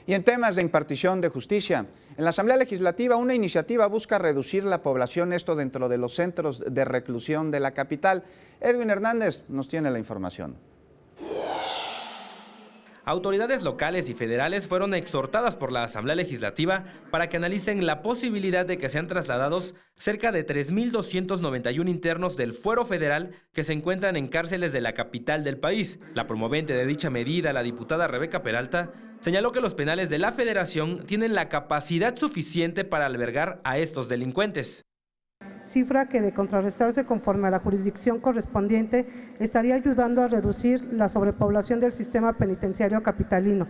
Y en temas de impartición de justicia, en la Asamblea Legislativa una iniciativa busca reducir la población, esto dentro de los centros de reclusión de la capital. Edwin Hernández nos tiene la información. Autoridades locales y federales fueron exhortadas por la Asamblea Legislativa para que analicen la posibilidad de que sean trasladados cerca de 3.291 internos del Fuero Federal que se encuentran en cárceles de la capital del país. La promovente de dicha medida, la diputada Rebeca Peralta, señaló que los penales de la Federación tienen la capacidad suficiente para albergar a estos delincuentes. Cifra que, de contrarrestarse conforme a la jurisdicción correspondiente, estaría ayudando a reducir la sobrepoblación del sistema penitenciario capitalino.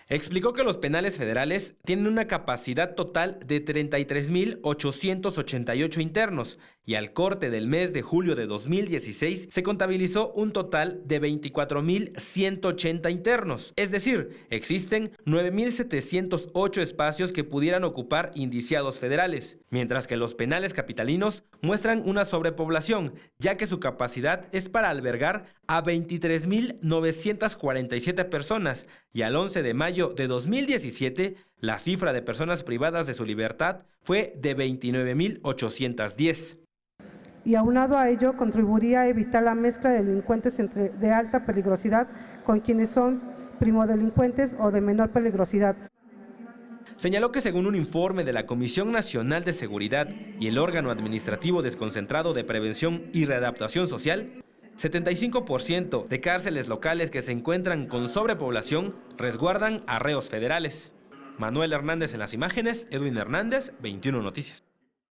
Explicó que los penales federales tienen una capacidad total de 33.888 internos y al corte del mes de julio de 2016 se contabilizó un total de 24.180 internos. Es decir, existen 9.708 espacios que pudieran ocupar indiciados federales, mientras que los penales capitalinos muestran una sobrepoblación, ya que su capacidad es para albergar a 23.947 personas y al 11 de mayo de 2017, la cifra de personas privadas de su libertad fue de 29.810. Y aunado a ello, contribuiría a evitar la mezcla de delincuentes de alta peligrosidad con quienes son primodelincuentes o de menor peligrosidad. Señaló que según un informe de la Comisión Nacional de Seguridad y el órgano administrativo desconcentrado de prevención y readaptación social, 75% de cárceles locales que se encuentran con sobrepoblación resguardan a reos federales. Manuel Hernández en las imágenes, Edwin Hernández, 21 Noticias.